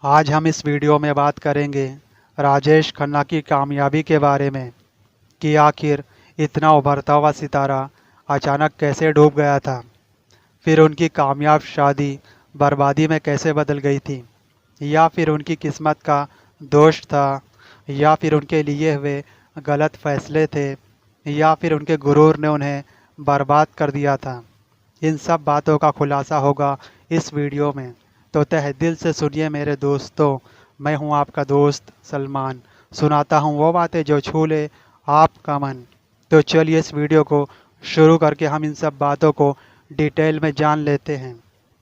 आज हम इस वीडियो में बात करेंगे राजेश खन्ना की कामयाबी के बारे में कि आखिर इतना उभरता हुआ सितारा अचानक कैसे डूब गया था। फिर उनकी कामयाब शादी बर्बादी में कैसे बदल गई थी, या फिर उनकी किस्मत का दोष था, या फिर उनके लिए हुए गलत फैसले थे, या फिर उनके गुरूर ने उन्हें बर्बाद कर दिया था। इन सब बातों का खुलासा होगा इस वीडियो में। तो तहे दिल से सुनिए मेरे दोस्तों। मैं हूं आपका दोस्त सलमान। सुनाता हूं वो बातें जो छू ले आपका मन। तो चलिए इस वीडियो को शुरू करके हम इन सब बातों को डिटेल में जान लेते हैं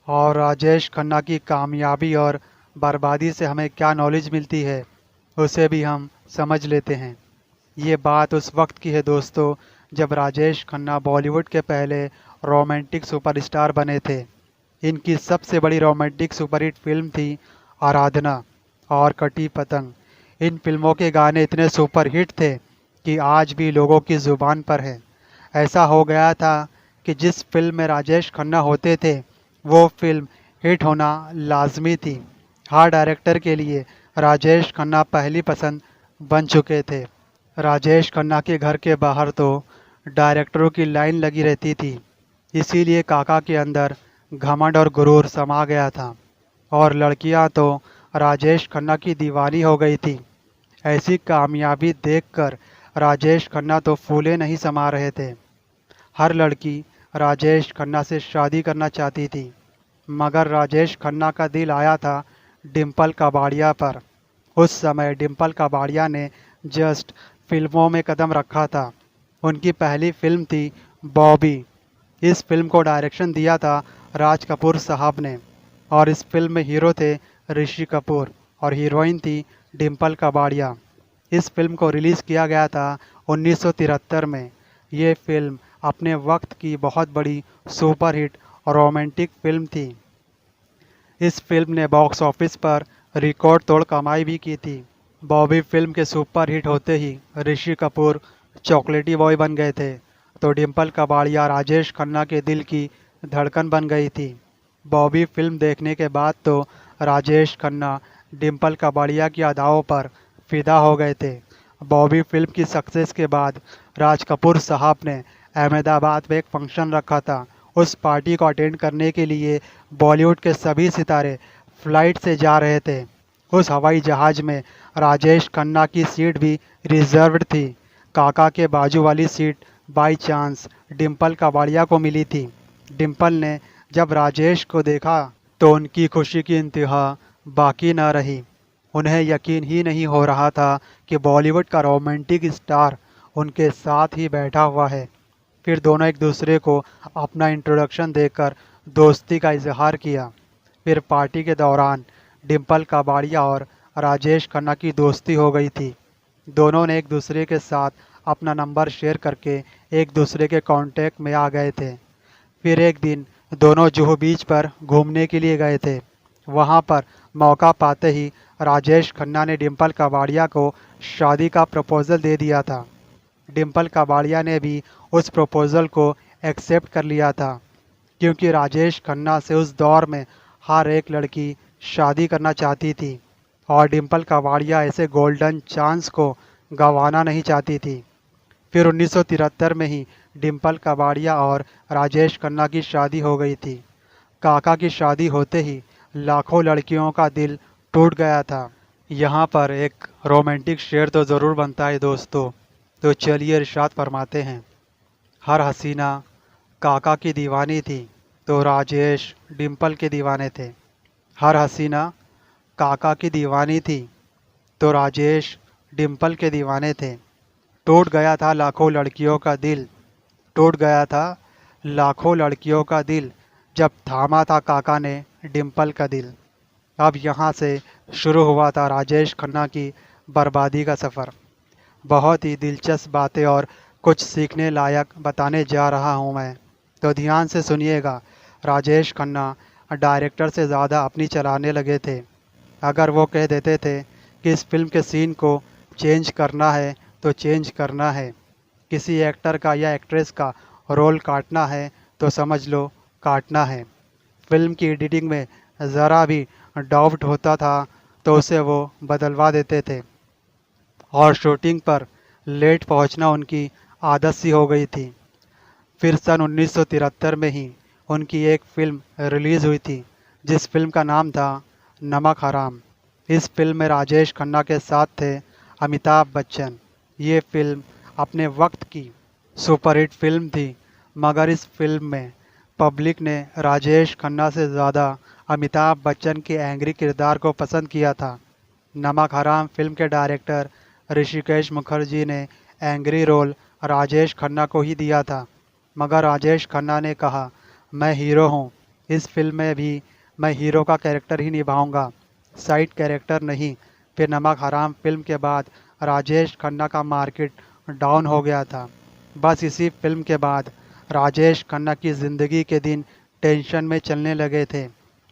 और राजेश खन्ना की कामयाबी और बर्बादी से हमें क्या नॉलेज मिलती है उसे भी हम समझ लेते हैं। ये बात उस वक्त की है दोस्तों, जब राजेश खन्ना बॉलीवुड के पहले रोमांटिक सुपरस्टार बने थे। इनकी सबसे बड़ी रोमांटिक सुपरहिट फिल्म थी आराधना और कटी पतंग। इन फिल्मों के गाने इतने सुपरहिट थे कि आज भी लोगों की ज़ुबान पर है। ऐसा हो गया था कि जिस फिल्म में राजेश खन्ना होते थे वो फिल्म हिट होना लाजमी थी। हर डायरेक्टर के लिए राजेश खन्ना पहली पसंद बन चुके थे। राजेश खन्ना के घर के बाहर तो डायरेक्टरों की लाइन लगी रहती थी। इसीलिए काका के अंदर घमंड और गुरूर समा गया था और लड़कियां तो राजेश खन्ना की दीवानी हो गई थी। ऐसी कामयाबी देखकर राजेश खन्ना तो फूले नहीं समा रहे थे। हर लड़की राजेश खन्ना से शादी करना चाहती थी, मगर राजेश खन्ना का दिल आया था डिम्पल कबाड़िया पर। उस समय डिम्पल कबाड़िया ने जस्ट फिल्मों में कदम रखा था। उनकी पहली फिल्म थी बॉबी। इस फिल्म को डायरेक्शन दिया था राज कपूर साहब ने और इस फिल्म में हीरो थे ऋषि कपूर और हीरोइन थी डिम्पल कबाड़िया। इस फिल्म को रिलीज़ किया गया था 1973 में। ये फिल्म अपने वक्त की बहुत बड़ी सुपरहिट और रोमांटिक फिल्म थी। इस फिल्म ने बॉक्स ऑफिस पर रिकॉर्ड तोड़ कमाई भी की थी। बॉबी फिल्म के सुपरहिट होते ही ऋषि कपूर चॉकलेटी बॉय बन गए थे, तो डिम्पल कबाड़िया राजेश खन्ना के दिल की धड़कन बन गई थी। बॉबी फिल्म देखने के बाद तो राजेश खन्ना डिम्पल कबाड़िया की अदाओं पर फिदा हो गए थे। बॉबी फिल्म की सक्सेस के बाद राज कपूर साहब ने अहमदाबाद में एक फंक्शन रखा था। उस पार्टी को अटेंड करने के लिए बॉलीवुड के सभी सितारे फ्लाइट से जा रहे थे। उस हवाई जहाज़ में राजेश खन्ना की सीट भी रिजर्व्ड थी। काका के बाजू वाली seat by chance Dimple Kabadia को मिली थी। डिम्पल ने जब राजेश को देखा तो उनकी खुशी की इंतहा बाकी न रही। उन्हें यकीन ही नहीं हो रहा था कि बॉलीवुड का रोमांटिक स्टार उनके साथ ही बैठा हुआ है। फिर दोनों एक दूसरे को अपना इंट्रोडक्शन देकर दोस्ती का इजहार किया। फिर पार्टी के दौरान डिम्पल कबाड़िया और राजेश खन्ना की दोस्ती हो गई थी। दोनों ने एक दूसरे के साथ अपना नंबर शेयर करके एक दूसरे के कांटेक्ट में आ गए थे। फिर एक दिन दोनों जुहू बीच पर घूमने के लिए गए थे। वहां पर मौका पाते ही राजेश खन्ना ने डिम्पल कबाड़िया को शादी का प्रपोज़ल दे दिया था। डिम्पल कबाड़िया ने भी उस प्रपोज़ल को एक्सेप्ट कर लिया था, क्योंकि राजेश खन्ना से उस दौर में हर एक लड़की शादी करना चाहती थी और डिम्पल कबाड़िया ऐसे गोल्डन चांस को गंवाना नहीं चाहती थी। फिर 1973 में ही डिम्पल कबाड़िया और राजेश खन्ना की शादी हो गई थी। काका की शादी होते ही लाखों लड़कियों का दिल टूट गया था। यहाँ पर एक रोमांटिक शेर तो ज़रूर बनता है दोस्तों। तो चलिए इरशाद फरमाते हैं, हर हसीना काका की दीवानी थी तो राजेश डिम्पल के दीवाने थे। हर हसीना काका की दीवानी थी तो राजेश डिम्पल के दीवाने थे। टूट गया था लाखों लड़कियों का दिल, टूट गया था लाखों लड़कियों का दिल, जब थामा था काका ने डिम्पल का दिल। अब यहाँ से शुरू हुआ था राजेश खन्ना की बर्बादी का सफ़र। बहुत ही दिलचस्प बातें और कुछ सीखने लायक बताने जा रहा हूँ मैं, तो ध्यान से सुनिएगा। राजेश खन्ना डायरेक्टर से ज़्यादा अपनी चलाने लगे थे। अगर वो कह देते थे कि इस फिल्म के सीन को चेंज करना है तो चेंज करना है, किसी एक्टर का या एक्ट्रेस का रोल काटना है तो समझ लो काटना है। फिल्म की एडिटिंग में ज़रा भी डाउट होता था तो उसे वो बदलवा देते थे और शूटिंग पर लेट पहुंचना उनकी आदत सी हो गई थी। फिर सन 1973 में ही उनकी एक फ़िल्म रिलीज़ हुई थी जिस फिल्म का नाम था नमक हराम। इस फिल्म में राजेश खन्ना के साथ थे अमिताभ बच्चन। ये फिल्म अपने वक्त की सुपरहिट फिल्म थी, मगर इस फिल्म में पब्लिक ने राजेश खन्ना से ज़्यादा अमिताभ बच्चन के एंग्री किरदार को पसंद किया था। नमक हराम फिल्म के डायरेक्टर ऋषिकेश मुखर्जी ने एंग्री रोल राजेश खन्ना को ही दिया था, मगर राजेश खन्ना ने कहा, मैं हीरो हूँ, इस फिल्म में भी मैं हीरो का कैरेक्टर ही निभाऊंगा, साइड कैरेक्टर नहीं। फिर नमक हराम फिल्म के बाद राजेश खन्ना का मार्केट डाउन हो गया था। बस इसी फिल्म के बाद राजेश खन्ना की ज़िंदगी के दिन टेंशन में चलने लगे थे,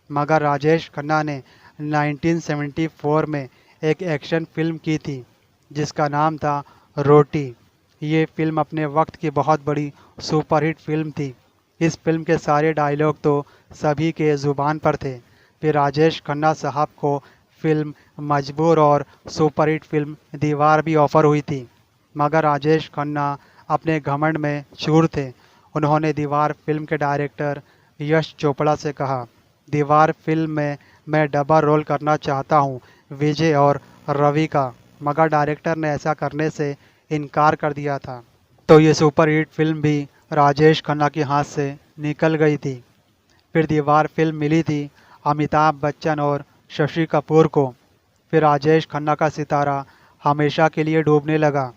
मगर राजेश खन्ना ने 1974 में एक एक्शन फिल्म की थी जिसका नाम था रोटी। ये फिल्म अपने वक्त की बहुत बड़ी सुपरहिट फिल्म थी। इस फिल्म के सारे डायलॉग तो सभी के ज़ुबान पर थे। फिर राजेश खन्ना साहब को फिल्म मजबूर और सुपरहिट फिल्म दीवार भी ऑफ़र हुई थी, मगर राजेश खन्ना अपने घमंड में चूर थे। उन्होंने दीवार फिल्म के डायरेक्टर यश चोपड़ा से कहा, दीवार फिल्म में मैं डबल रोल करना चाहता हूँ, विजय और रवि का, मगर डायरेक्टर ने ऐसा करने से इनकार कर दिया था। तो ये सुपरहिट फिल्म भी राजेश खन्ना के हाथ से निकल गई थी। फिर दीवार फिल्म मिली थी अमिताभ बच्चन और शशि कपूर को। फिर राजेश खन्ना का सितारा हमेशा के लिए डूबने लगा।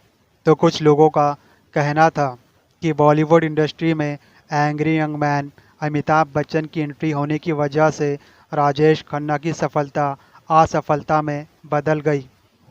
तो कुछ लोगों का कहना था कि बॉलीवुड इंडस्ट्री में angry young man Amitabh Bachchan की एंट्री होने की वजह से राजेश खन्ना की सफलता असफलता में बदल गई,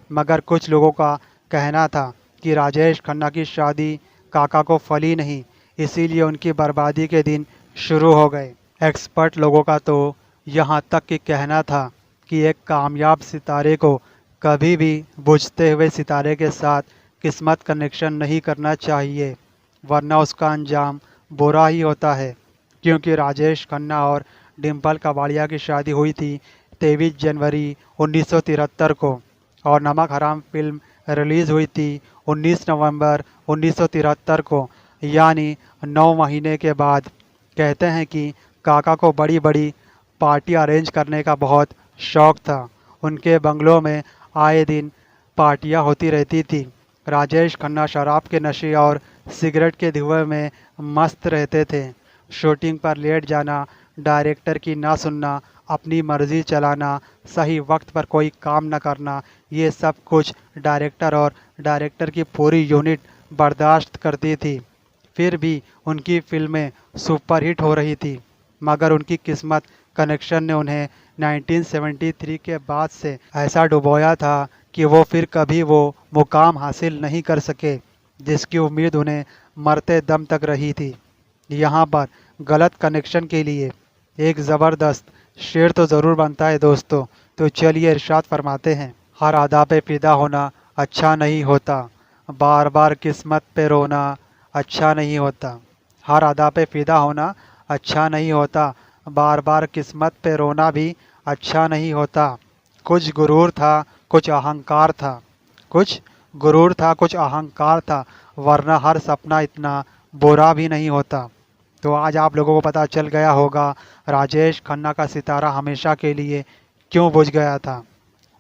मगर कुछ लोगों का कहना था कि राजेश खन्ना की शादी काका को फली नहीं, इसीलिए उनकी बर्बादी के दिन शुरू हो गए। एक्सपर्ट लोगों का तो यहाँ तक कि कहना था कि एक कामयाब सितारे को कभी भी बुझते हुए सितारे के साथ किस्मत कनेक्शन नहीं करना चाहिए, वरना उसका अंजाम बुरा ही होता है। क्योंकि राजेश खन्ना और डिम्पल कपाड़िया की शादी हुई थी 23 जनवरी 1973 को और नमक हराम फिल्म रिलीज़ हुई थी 19 नवंबर 1973 को, यानी 9 महीने के बाद। कहते हैं कि काका को बड़ी बड़ी पार्टी अरेंज करने का बहुत शौक़ था। उनके बंगलों में आए दिन पार्टियां होती रहती थी। राजेश खन्ना शराब के नशे और सिगरेट के धुएं में मस्त रहते थे। शूटिंग पर लेट जाना, डायरेक्टर की ना सुनना, अपनी मर्जी चलाना, सही वक्त पर कोई काम न करना, ये सब कुछ डायरेक्टर और डायरेक्टर की पूरी यूनिट बर्दाश्त करती थी। फिर भी उनकी फिल्में सुपरहिट हो रही थी, मगर उनकी किस्मत कनेक्शन ने उन्हें 1973 के बाद से ऐसा डुबोया था कि वो फिर कभी वो मुकाम हासिल नहीं कर सके जिसकी उम्मीद उन्हें मरते दम तक रही थी। यहाँ पर गलत कनेक्शन के लिए एक ज़बरदस्त शेर तो ज़रूर बनता है दोस्तों, तो चलिए इरशाद फरमाते हैं, हर अदा पे फिदा होना अच्छा नहीं होता, बार बार किस्मत पे रोना अच्छा नहीं होता। हर अदा पे फिदा होना अच्छा नहीं होता, बार बार किस्मत पे रोना भी अच्छा नहीं होता। कुछ गुरूर था, कुछ अहंकार था, कुछ गुरूर था, कुछ अहंकार था, वरना हर सपना इतना बुरा भी नहीं होता। तो आज आप लोगों को पता चल गया होगा राजेश खन्ना का सितारा हमेशा के लिए क्यों बुझ गया था।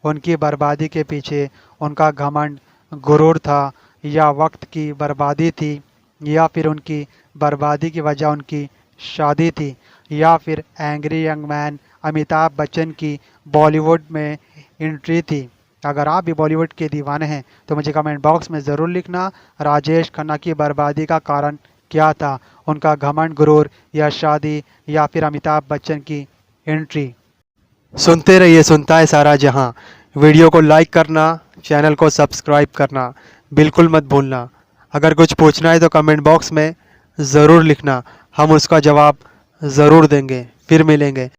उनकी बर्बादी के पीछे उनका घमंड, गुरूर था, या वक्त की बर्बादी थी, या फिर उनकी बर्बादी की वजह उनकी शादी थी, या फिर angry young man Amitabh Bachchan की बॉलीवुड में एंट्री थी। अगर आप भी बॉलीवुड के दीवाने हैं तो मुझे कमेंट बॉक्स में ज़रूर लिखना, राजेश खन्ना की बर्बादी का कारण क्या था, उनका घमंड, गुरूर, या शादी, या फिर अमिताभ बच्चन की एंट्री। सुनते रहिए सुनता है सारा जहां। वीडियो को लाइक करना, चैनल को सब्सक्राइब करना बिल्कुल मत भूलना। अगर कुछ पूछना है तो कमेंट बॉक्स में ज़रूर लिखना, हम उसका जवाब ज़रूर देंगे। फिर मिलेंगे।